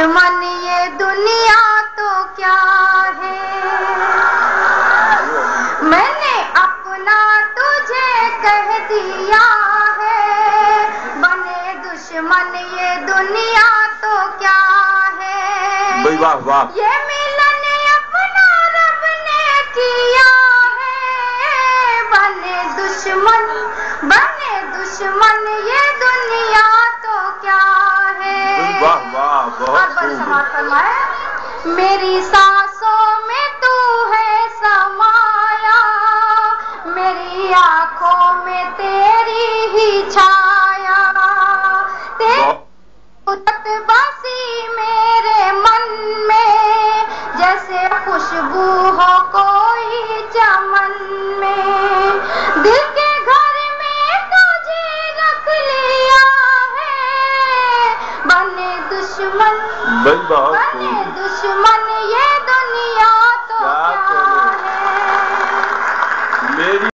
دشمن یہ دنیا تو کیا ہے، میں نے اپنا تجھے کہہ دیا ہے، بنے دشمن یہ دنیا تو کیا ہے، واہ واہ، یہ ملن اپنا رب نے کیا ہے، بنے دشمن یہ دنیا تو کیا ہے، واہ واہ، بہت سماعت فرمائے، میری سانسوں میں تو ہے سمایا، میری آنکھوں میں تیری ہی چھایا، تیری بسی میرے من میں جیسے خوشبو ہو کوئی چمن میں، دل کے گھر میں تجھے رکھ لیا ہے، بنے دشمن